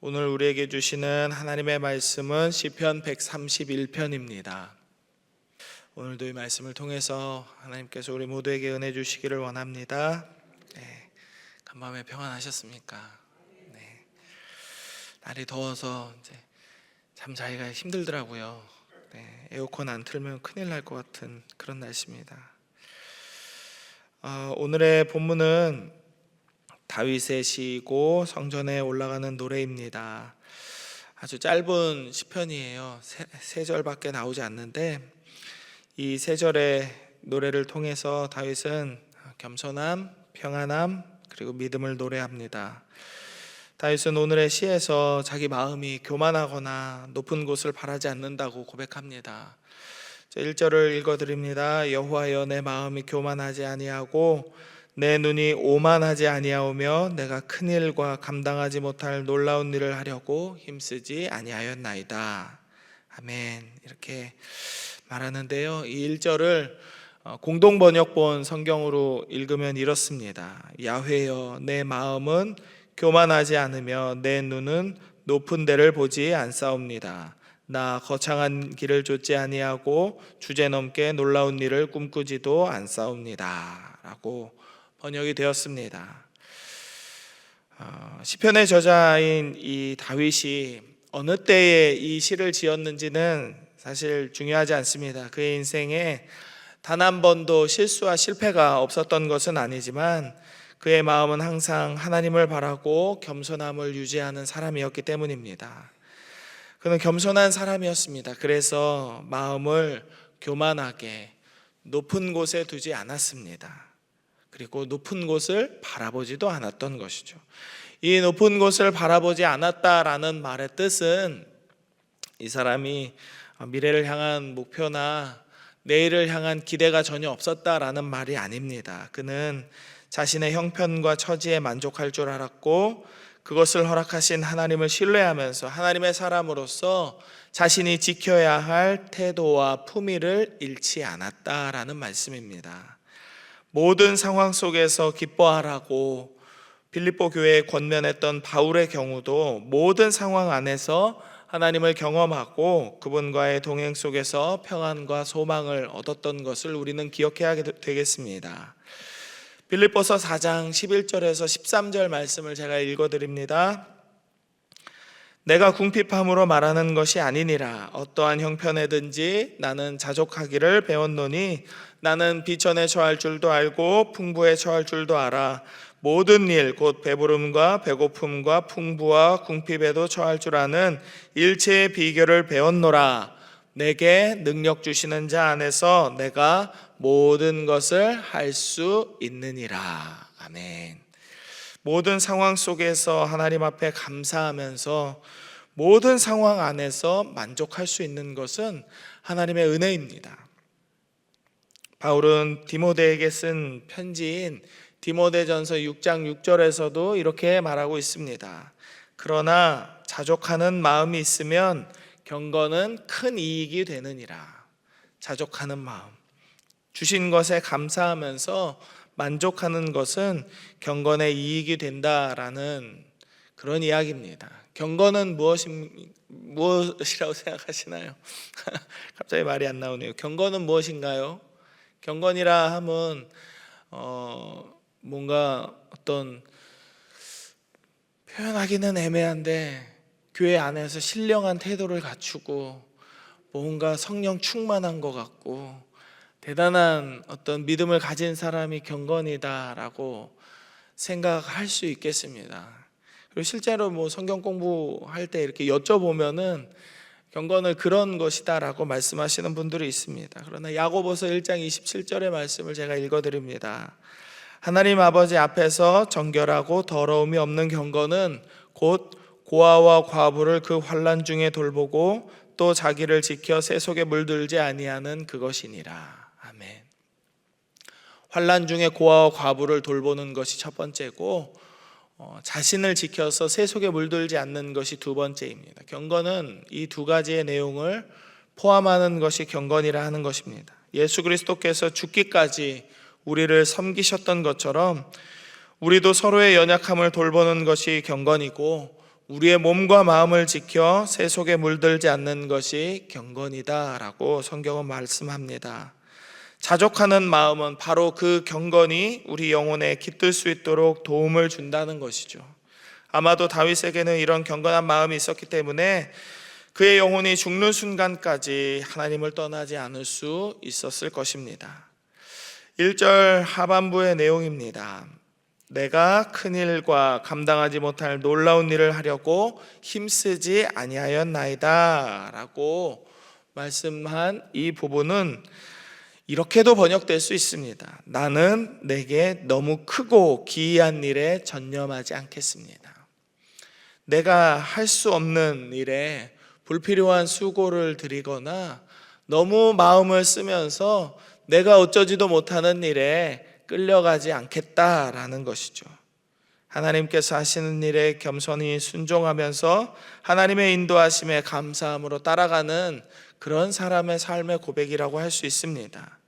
오늘 우리에게 주시는 하나님의 말씀은 시편 131편입니다. 오늘도 이 말씀을 통해서 하나님께서 우리 모두에게 은혜 주시기를 원합니다. 간밤에 평안하셨습니까? 날이 더워서 이제 잠 자기가 힘들더라고요. 에어컨 안 틀면 큰일 날 것 같은 그런 날씨입니다. 오늘의 본문은 다윗의 시이고 성전에 올라가는 노래입니다. 아주 짧은 시편이에요. 세 절밖에 나오지 않는데 이 세 절의 노래를 통해서 다윗은 겸손함, 평안함, 그리고 믿음을 노래합니다. 다윗은 오늘의 시에서 자기 마음이 교만하거나 높은 곳을 바라지 않는다고 고백합니다. 1절을 읽어드립니다. 여호와여, 내 마음이 교만하지 아니하고 내 눈이 오만하지 아니하오며 내가 큰 일과 감당하지 못할 놀라운 일을 하려고 힘쓰지 아니하였나이다. 아멘. 이렇게 말하는데요, 이 1절을 공동번역본 성경으로 읽으면 이렇습니다. 야훼여, 내 마음은 교만하지 않으며 내 눈은 높은 데를 보지 않사옵니다. 나 거창한 길을 좇지 아니하고 주제넘게 놀라운 일을 꿈꾸지도 않사옵니다. 라고 번역이 되었습니다. 시편의 저자인 이 다윗이 어느 때에 이 시를 지었는지는 사실 중요하지 않습니다. 그의 인생에 단 한 번도 실수와 실패가 없었던 것은 아니지만 그의 마음은 항상 하나님을 바라고 겸손함을 유지하는 사람이었기 때문입니다. 그는 겸손한 사람이었습니다. 그래서 마음을 교만하게 높은 곳에 두지 않았습니다. 그리고 높은 곳을 바라보지도 않았던 것이죠. 이 높은 곳을 바라보지 않았다라는 말의 뜻은 이 사람이 미래를 향한 목표나 내일을 향한 기대가 전혀 없었다라는 말이 아닙니다. 그는 자신의 형편과 처지에 만족할 줄 알았고 그것을 허락하신 하나님을 신뢰하면서 하나님의 사람으로서 자신이 지켜야 할 태도와 품위를 잃지 않았다라는 말씀입니다. 모든 상황 속에서 기뻐하라고 빌립보 교회에 권면했던 바울의 경우도 모든 상황 안에서 하나님을 경험하고 그분과의 동행 속에서 평안과 소망을 얻었던 것을 우리는 기억해야 되겠습니다. 빌립보서 4장 11절에서 13절 말씀을 제가 읽어드립니다. 내가 궁핍함으로 말하는 것이 아니니라. 어떠한 형편에든지 나는 자족하기를 배웠노니 나는 비천에 처할 줄도 알고 풍부에 처할 줄도 알아. 모든 일 곧 배부름과 배고픔과 풍부와 궁핍에도 처할 줄 아는 일체의 비결을 배웠노라. 내게 능력 주시는 자 안에서 내가 모든 것을 할 수 있느니라. 아멘. 모든 상황 속에서 하나님 앞에 감사하면서 모든 상황 안에서 만족할 수 있는 것은 하나님의 은혜입니다. 바울은 디모데에게 쓴 편지인 디모데전서 6장 6절에서도 이렇게 말하고 있습니다. 그러나 자족하는 마음이 있으면 경건은 큰 이익이 되느니라. 자족하는 마음, 주신 것에 감사하면서 만족하는 것은 경건의 이익이 된다라는 그런 이야기입니다. 경건은 무엇이라고 생각하시나요? 갑자기 말이 안 나오네요. 경건은 무엇인가요? 경건이라 하면 뭔가 어떤 표현하기는 애매한데 교회 안에서 신령한 태도를 갖추고 뭔가 성령 충만한 것 같고 대단한 어떤 믿음을 가진 사람이 경건이다라고 생각할 수 있겠습니다. 그리고 실제로 성경 공부할 때 이렇게 여쭤보면은 경건을 그런 것이다라고 말씀하시는 분들이 있습니다. 그러나 야고보서 1장 27절의 말씀을 제가 읽어드립니다. 하나님 아버지 앞에서 정결하고 더러움이 없는 경건은 곧 고아와 과부를 그 환난 중에 돌보고 또 자기를 지켜 새 속에 물들지 아니하는 그것이니라. 아멘. 환난 중에 고아와 과부를 돌보는 것이 첫 번째고 자신을 지켜서 새 속에 물들지 않는 것이 두 번째입니다. 경건은 이 두 가지의 내용을 포함하는 것이 경건이라 하는 것입니다. 예수 그리스도께서 죽기까지 우리를 섬기셨던 것처럼 우리도 서로의 연약함을 돌보는 것이 경건이고 우리의 몸과 마음을 지켜 세속에 물들지 않는 것이 경건이다라고 성경은 말씀합니다. 자족하는 마음은 바로 그 경건이 우리 영혼에 깃들 수 있도록 도움을 준다는 것이죠. 아마도 다윗에게는 이런 경건한 마음이 있었기 때문에 그의 영혼이 죽는 순간까지 하나님을 떠나지 않을 수 있었을 것입니다. 1절 하반부의 내용입니다. 내가 큰 일과 감당하지 못할 놀라운 일을 하려고 힘쓰지 아니하였나이다 라고 말씀한 이 부분은 이렇게도 번역될 수 있습니다. 나는 내게 너무 크고 기이한 일에 전념하지 않겠습니다. 내가 할 수 없는 일에 불필요한 수고를 들이거나 너무 마음을 쓰면서 내가 어쩌지도 못하는 일에 끌려가지 않겠다라는 것이죠. 하나님께서 하시는 일에 겸손히 순종하면서 하나님의 인도하심에 감사함으로 따라가는 그런 사람의 삶의 고백이라고 할 수 있습니다.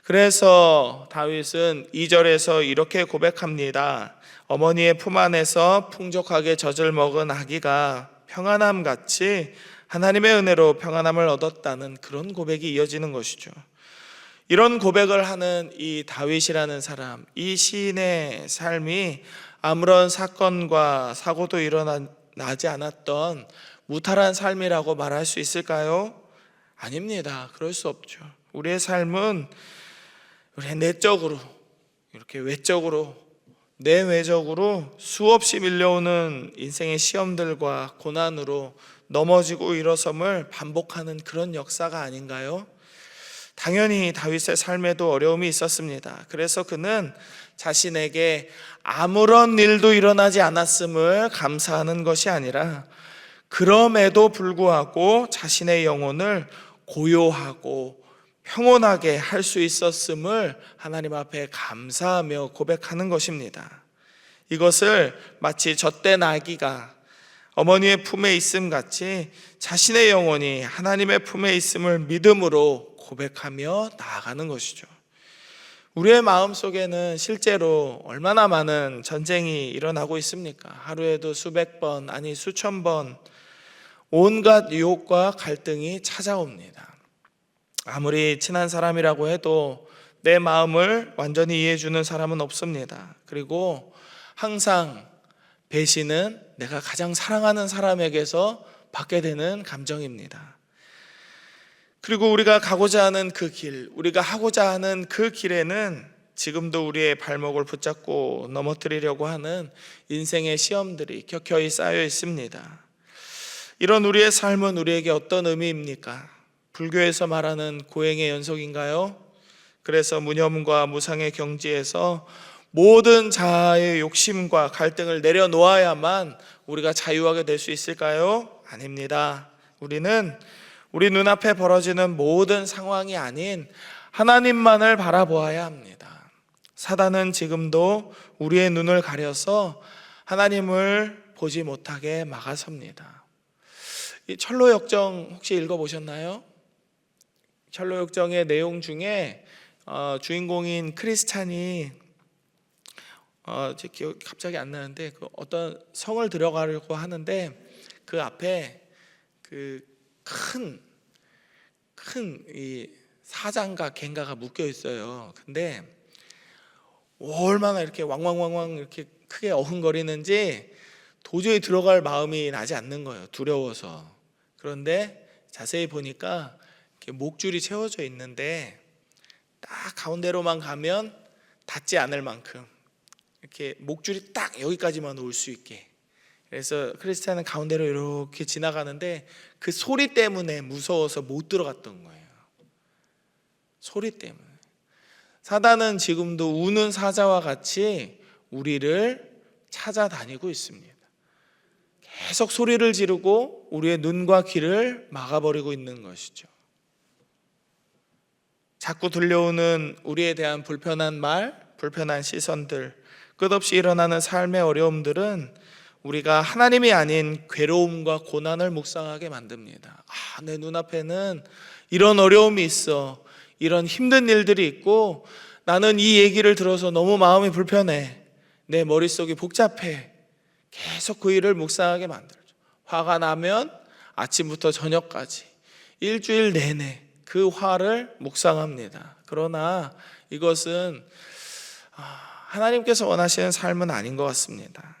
그래서 다윗은 2절에서 이렇게 고백합니다. 어머니의 품 안에서 풍족하게 젖을 먹은 아기가 평안함 같이 하나님의 은혜로 평안함을 얻었다는 그런 고백이 이어지는 것이죠. 이런 고백을 하는 이 다윗이라는 사람, 이 시인의 삶이 아무런 사건과 사고도 일어나지 않았던 무탈한 삶이라고 말할 수 있을까요? 아닙니다. 그럴 수 없죠. 우리의 삶은 우리 내적으로, 이렇게 외적으로, 내외적으로 수없이 밀려오는 인생의 시험들과 고난으로 넘어지고 일어섬을 반복하는 그런 역사가 아닌가요? 당연히 다윗의 삶에도 어려움이 있었습니다. 그래서 그는 자신에게 아무런 일도 일어나지 않았음을 감사하는 것이 아니라 그럼에도 불구하고 자신의 영혼을 고요하고 평온하게 할 수 있었음을 하나님 앞에 감사하며 고백하는 것입니다. 이것을 마치 젖된 아기가 어머니의 품에 있음 같이 자신의 영혼이 하나님의 품에 있음을 믿음으로 고백하며 나아가는 것이죠. 우리의 마음속에는 실제로 얼마나 많은 전쟁이 일어나고 있습니까? 하루에도 수백 번, 아니 수천 번 온갖 유혹과 갈등이 찾아옵니다. 아무리 친한 사람이라고 해도 내 마음을 완전히 이해해주는 사람은 없습니다. 그리고 항상 배신은 내가 가장 사랑하는 사람에게서 받게 되는 감정입니다. 그리고 우리가 가고자 하는 그 길, 우리가 하고자 하는 그 길에는 지금도 우리의 발목을 붙잡고 넘어뜨리려고 하는 인생의 시험들이 켜켜이 쌓여 있습니다. 이런 우리의 삶은 우리에게 어떤 의미입니까? 불교에서 말하는 고행의 연속인가요? 그래서 무념과 무상의 경지에서 모든 자아의 욕심과 갈등을 내려놓아야만 우리가 자유하게 될 수 있을까요? 아닙니다. 우리는 우리 눈앞에 벌어지는 모든 상황이 아닌 하나님만을 바라보아야 합니다. 사단은 지금도 우리의 눈을 가려서 하나님을 보지 못하게 막아섭니다. 이 철로역정 혹시 읽어보셨나요? 철로역정의 내용 중에 주인공인 크리스찬이 제 기억이 갑자기 안 나는데 그 어떤 성을 들어가려고 하는데 그 앞에 그 큰 이 사자인가 갱가가 묶여 있어요. 근데 얼마나 이렇게 왕왕왕왕 이렇게 크게 어흥거리는지 도저히 들어갈 마음이 나지 않는 거예요. 두려워서. 그런데 자세히 보니까 이렇게 목줄이 채워져 있는데 딱 가운데로만 가면 닿지 않을 만큼 이렇게 목줄이 딱 여기까지만 올 수 있게. 그래서 크리스찬은 가운데로 이렇게 지나가는데 그 소리 때문에 무서워서 못 들어갔던 거예요. 소리 때문에. 사단은 지금도 우는 사자와 같이 우리를 찾아다니고 있습니다. 계속 소리를 지르고 우리의 눈과 귀를 막아버리고 있는 것이죠. 자꾸 들려오는 우리에 대한 불편한 말, 불편한 시선들, 끝없이 일어나는 삶의 어려움들은 우리가 하나님이 아닌 괴로움과 고난을 묵상하게 만듭니다. 내 눈앞에는 이런 어려움이 있어, 이런 힘든 일들이 있고 나는 이 얘기를 들어서 너무 마음이 불편해, 내 머릿속이 복잡해. 계속 그 일을 묵상하게 만들죠. 화가 나면 아침부터 저녁까지 일주일 내내 그 화를 묵상합니다. 그러나 이것은 하나님께서 원하시는 삶은 아닌 것 같습니다.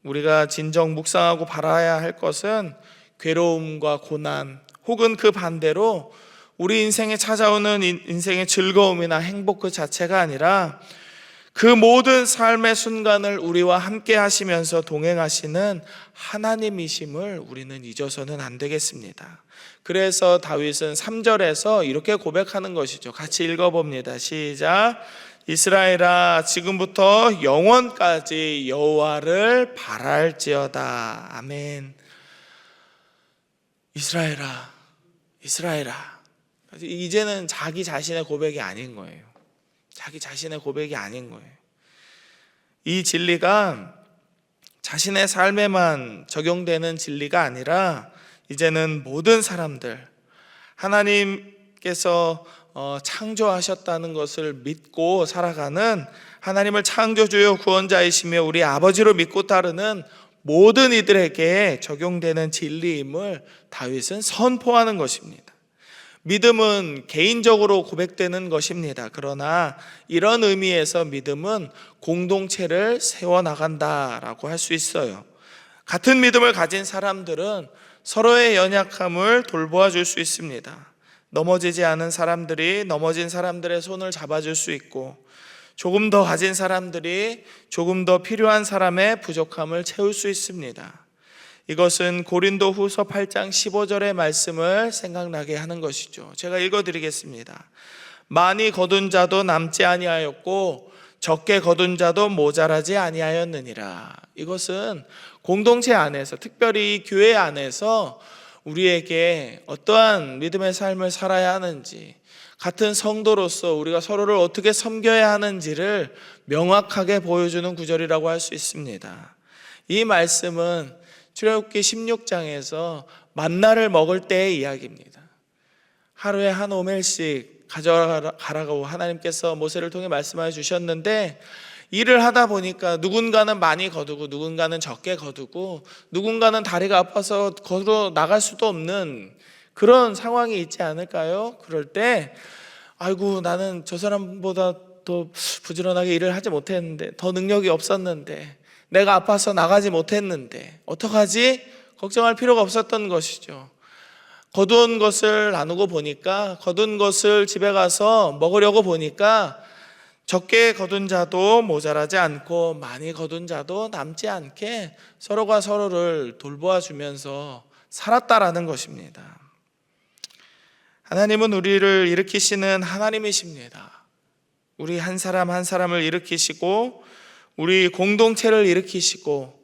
우리가 진정 묵상하고 바라야 할 것은 괴로움과 고난, 혹은 그 반대로 우리 인생에 찾아오는 인생의 즐거움이나 행복 그 자체가 아니라 그 모든 삶의 순간을 우리와 함께 하시면서 동행하시는 하나님이심을 우리는 잊어서는 안 되겠습니다. 그래서 다윗은 3절에서 이렇게 고백하는 것이죠. 같이 읽어봅니다. 시작. 이스라엘아, 지금부터 영원까지 여호와를 바랄지어다. 아멘. 이스라엘아, 이스라엘아. 이제는 자기 자신의 고백이 아닌 거예요. 자기 자신의 고백이 아닌 거예요. 이 진리가 자신의 삶에만 적용되는 진리가 아니라 이제는 모든 사람들, 하나님께서 창조하셨다는 것을 믿고 살아가는, 하나님을 창조주요 구원자이시며 우리 아버지로 믿고 따르는 모든 이들에게 적용되는 진리임을 다윗은 선포하는 것입니다. 믿음은 개인적으로 고백되는 것입니다. 그러나 이런 의미에서 믿음은 공동체를 세워나간다라고 할 수 있어요. 같은 믿음을 가진 사람들은 서로의 연약함을 돌보아 줄 수 있습니다. 넘어지지 않은 사람들이 넘어진 사람들의 손을 잡아줄 수 있고, 조금 더 가진 사람들이 조금 더 필요한 사람의 부족함을 채울 수 있습니다. 이것은 고린도 후서 8장 15절의 말씀을 생각나게 하는 것이죠. 제가 읽어드리겠습니다. 많이 거둔 자도 남지 아니하였고 적게 거둔 자도 모자라지 아니하였느니라. 이것은 공동체 안에서, 특별히 교회 안에서 우리에게 어떠한 믿음의 삶을 살아야 하는지, 같은 성도로서 우리가 서로를 어떻게 섬겨야 하는지를 명확하게 보여주는 구절이라고 할 수 있습니다. 이 말씀은 출애굽기 16장에서 만나를 먹을 때의 이야기입니다. 하루에 한 오멜씩 가져가라고 하나님께서 모세를 통해 말씀해 주셨는데, 일을 하다 보니까 누군가는 많이 거두고 누군가는 적게 거두고 누군가는 다리가 아파서 걸어 나갈 수도 없는 그런 상황이 있지 않을까요? 그럴 때 아이고, 나는 저 사람보다 더 부지런하게 일을 하지 못했는데, 더 능력이 없었는데, 내가 아파서 나가지 못했는데 어떡하지? 걱정할 필요가 없었던 것이죠. 거둔 것을 나누고 보니까, 거둔 것을 집에 가서 먹으려고 보니까 적게 거둔 자도 모자라지 않고 많이 거둔 자도 남지 않게 서로가 서로를 돌보아 주면서 살았다라는 것입니다. 하나님은 우리를 일으키시는 하나님이십니다. 우리 한 사람 한 사람을 일으키시고 우리 공동체를 일으키시고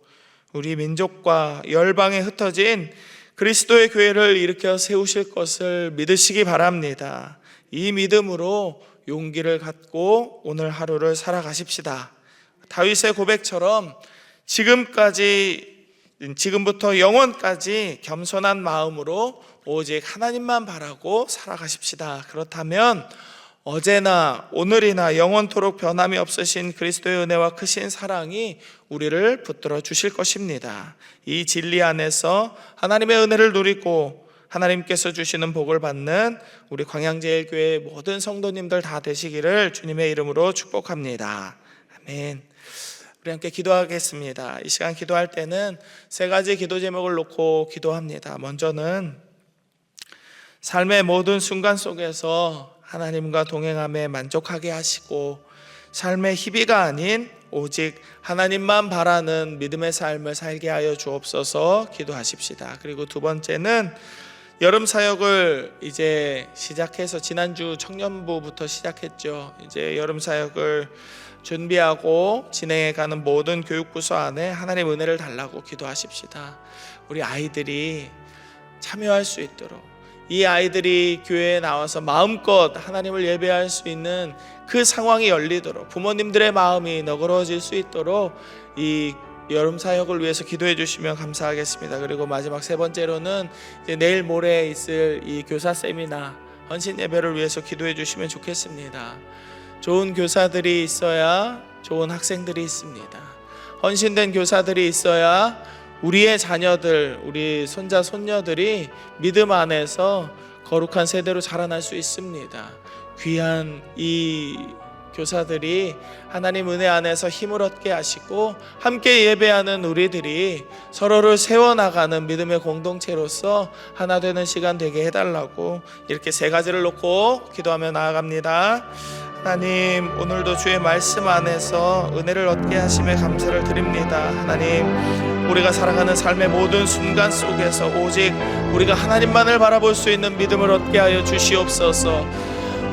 우리 민족과 열방에 흩어진 그리스도의 교회를 일으켜 세우실 것을 믿으시기 바랍니다. 이 믿음으로 용기를 갖고 오늘 하루를 살아가십시다. 다윗의 고백처럼 지금부터 영원까지 겸손한 마음으로 오직 하나님만 바라고 살아가십시다. 그렇다면 어제나 오늘이나 영원토록 변함이 없으신 그리스도의 은혜와 크신 사랑이 우리를 붙들어 주실 것입니다. 이 진리 안에서 하나님의 은혜를 누리고 하나님께서 주시는 복을 받는 우리 광양제일교회 모든 성도님들 다 되시기를 주님의 이름으로 축복합니다. 아멘. 우리 함께 기도하겠습니다. 이 시간 기도할 때는 세 가지 기도 제목을 놓고 기도합니다. 먼저는 삶의 모든 순간 속에서 하나님과 동행함에 만족하게 하시고 삶의 희비가 아닌 오직 하나님만 바라는 믿음의 삶을 살게 하여 주옵소서 기도하십시다. 그리고 두 번째는 여름 사역을 이제 시작해서 지난주 청년부부터 시작했죠. 이제 여름 사역을 준비하고 진행해가는 모든 교육부서 안에 하나님 은혜를 달라고 기도하십시다. 우리 아이들이 참여할 수 있도록, 이 아이들이 교회에 나와서 마음껏 하나님을 예배할 수 있는 그 상황이 열리도록, 부모님들의 마음이 너그러질 수 있도록 이 여름 사역을 위해서 기도해 주시면 감사하겠습니다. 그리고 마지막 세 번째로는 이제 내일 모레 있을 이 교사 세미나 헌신 예배를 위해서 기도해 주시면 좋겠습니다. 좋은 교사들이 있어야 좋은 학생들이 있습니다. 헌신된 교사들이 있어야 우리의 자녀들, 우리 손자 손녀들이 믿음 안에서 거룩한 세대로 자라날 수 있습니다. 귀한 이 교사들이 하나님 은혜 안에서 힘을 얻게 하시고 함께 예배하는 우리들이 서로를 세워나가는 믿음의 공동체로서 하나 되는 시간 되게 해달라고 이렇게 세 가지를 놓고 기도하며 나아갑니다. 하나님, 오늘도 주의 말씀 안에서 은혜를 얻게 하심에 감사를 드립니다. 하나님, 우리가 살아가는 삶의 모든 순간 속에서 오직 우리가 하나님만을 바라볼 수 있는 믿음을 얻게 하여 주시옵소서.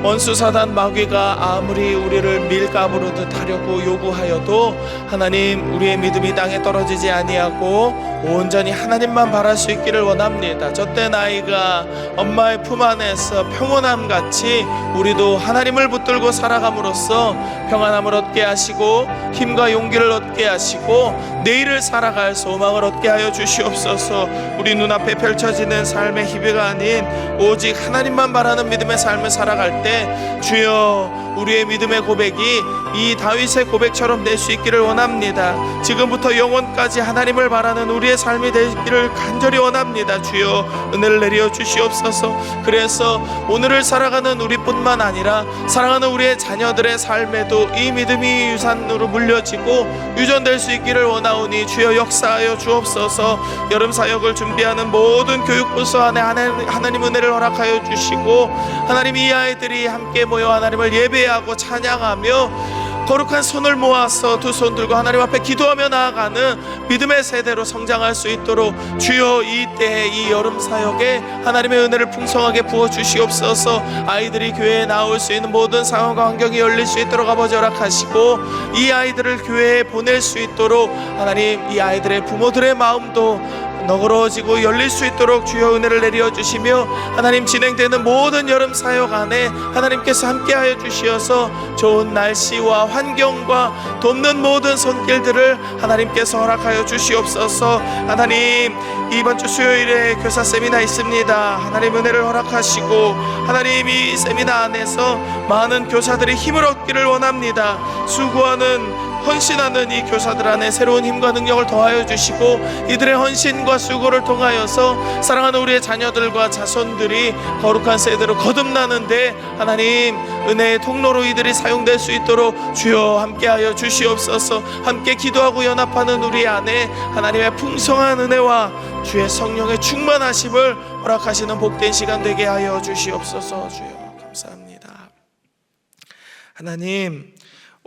원수 사단 마귀가 아무리 우리를 밀가부르듯 하려고 요구하여도 하나님, 우리의 믿음이 땅에 떨어지지 아니하고 온전히 하나님만 바랄 수 있기를 원합니다. 젖된 아이가 엄마의 품 안에서 평온함 같이 우리도 하나님을 붙들고 살아감으로써 평안함을 얻게 하시고 힘과 용기를 얻게 하시고 내일을 살아갈 소망을 얻게 하여 주시옵소서. 우리 눈앞에 펼쳐지는 삶의 희비가 아닌 오직 하나님만 바라는 믿음의 삶을 살아갈 때 주여, 우리의 믿음의 고백이 이 다윗의 고백처럼 될 수 있기를 원합니다. 지금부터 영원까지 하나님을 바라는 우리의 삶이 되기를 간절히 원합니다. 주여, 은혜를 내려 주시옵소서. 그래서 오늘을 살아가는 우리뿐만 아니라 사랑하는 우리의 자녀들의 삶에도 이 믿음이 유산으로 물려지고 유전될 수 있기를 원하오니 주여 역사하여 주옵소서. 여름 사역을 준비하는 모든 교육부서 안에 하나님 은혜를 허락하여 주시고 하나님, 이 아이들이 함께 모여 하나님을 예배하고 찬양하며 거룩한 손을 모아서 두 손 들고 하나님 앞에 기도하며 나아가는 믿음의 세대로 성장할 수 있도록 주여, 이때의 이 여름 사역에 하나님의 은혜를 풍성하게 부어 주시옵소서. 아이들이 교회에 나올 수 있는 모든 상황과 환경이 열릴 수 있도록 아버지 허락하시고 이 아이들을 교회에 보낼 수 있도록 하나님, 이 아이들의 부모들의 마음도 너그러워지고 열릴 수 있도록 주여 은혜를 내려 주시며 하나님, 진행되는 모든 여름 사역 안에 하나님께서 함께하여 주시어서 좋은 날씨와 환경과 돕는 모든 손길들을 하나님께서 허락하여 주시옵소서. 하나님, 이번 주 수요일에 교사 세미나 있습니다. 하나님, 은혜를 허락하시고 하나님, 이 세미나 안에서 많은 교사들이 힘을 얻기를 원합니다. 수고하는 헌신하는 이 교사들 안에 새로운 힘과 능력을 더하여 주시고 이들의 헌신과 수고를 통하여서 사랑하는 우리의 자녀들과 자손들이 거룩한 세대로 거듭나는데 하나님, 은혜의 통로로 이들이 사용될 수 있도록 주여 함께하여 주시옵소서. 함께 기도하고 연합하는 우리 안에 하나님의 풍성한 은혜와 주의 성령의 충만하심을 허락하시는 복된 시간 되게 하여 주시옵소서. 주여 감사합니다. 하나님,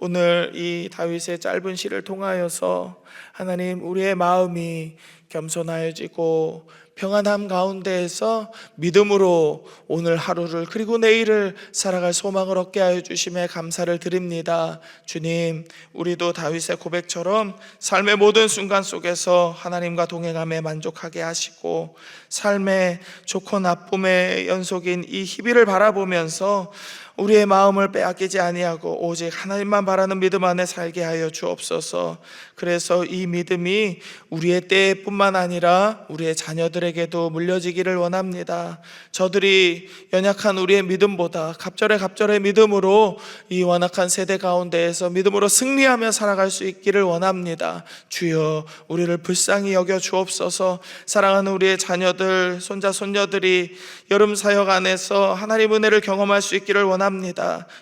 오늘 이 다윗의 짧은 시를 통하여서 하나님, 우리의 마음이 겸손하여지고 평안함 가운데에서 믿음으로 오늘 하루를 그리고 내일을 살아갈 소망을 얻게 하여 주심에 감사를 드립니다. 주님, 우리도 다윗의 고백처럼 삶의 모든 순간 속에서 하나님과 동행함에 만족하게 하시고 삶의 좋고 나쁨의 연속인 이 희비를 바라보면서 우리의 마음을 빼앗기지 아니하고 오직 하나님만 바라는 믿음 안에 살게 하여 주옵소서. 그래서 이 믿음이 우리의 때뿐만 아니라 우리의 자녀들에게도 물려지기를 원합니다. 저들이 연약한 우리의 믿음보다 갑절의 믿음으로 이 완악한 세대 가운데에서 믿음으로 승리하며 살아갈 수 있기를 원합니다. 주여, 우리를 불쌍히 여겨 주옵소서. 사랑하는 우리의 자녀들, 손자 손녀들이 여름 사역 안에서 하나님 은혜를 경험할 수 있기를 원합니다.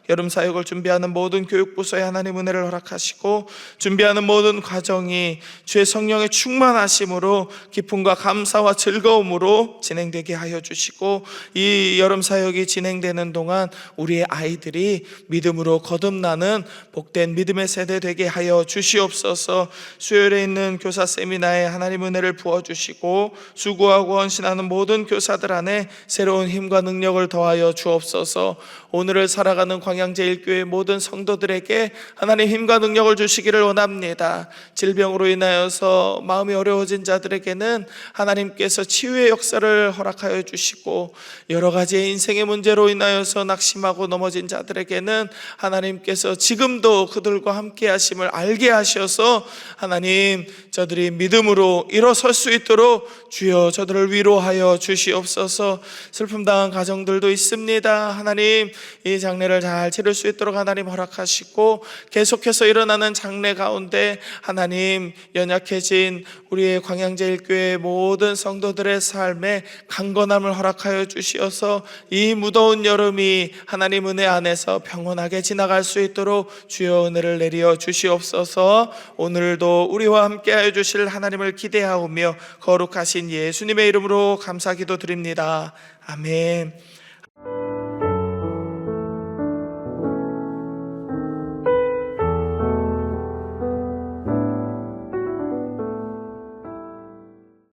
여름 사역을 준비하는 모든 교육부서에 하나님 은혜를 허락하시고 준비하는 모든 과정이 주의 성령의 충만하심으로 기쁨과 감사와 즐거움으로 진행되게 하여 주시고 이 여름 사역이 진행되는 동안 우리의 아이들이 믿음으로 거듭나는 복된 믿음의 세대 되게 하여 주시옵소서. 수요일에 있는 교사 세미나에 하나님 은혜를 부어주시고 수고하고 헌신하는 모든 교사들 안에 새로운 힘과 능력을 더하여 주옵소서. 오늘을 살아가는 광양제일교회 모든 성도들에게 하나님 힘과 능력을 주시기를 원합니다. 질병으로 인하여서 마음이 어려워진 자들에게는 하나님께서 치유의 역사를 허락하여 주시고 여러 가지의 인생의 문제로 인하여서 낙심하고 넘어진 자들에게는 하나님께서 지금도 그들과 함께 하심을 알게 하셔서 하나님, 저들이 믿음으로 일어설 수 있도록 주여 저들을 위로하여 주시옵소서. 슬픔 당한 가정들도 있습니다. 하나님, 이 장례를 잘 치를 수 있도록 하나님 허락하시고, 계속해서 일어나는 장례 가운데 하나님 연약해진 우리의 광양제일교회 모든 성도들의 삶에 강건함을 허락하여 주시어서 이 무더운 여름이 하나님 은혜 안에서 평온하게 지나갈 수 있도록 주여 은혜를 내려 주시옵소서. 오늘도 우리와 함께하여 주실 하나님을 기대하오며 거룩하신 예수님의 이름으로 감사 기도드립니다. 아멘.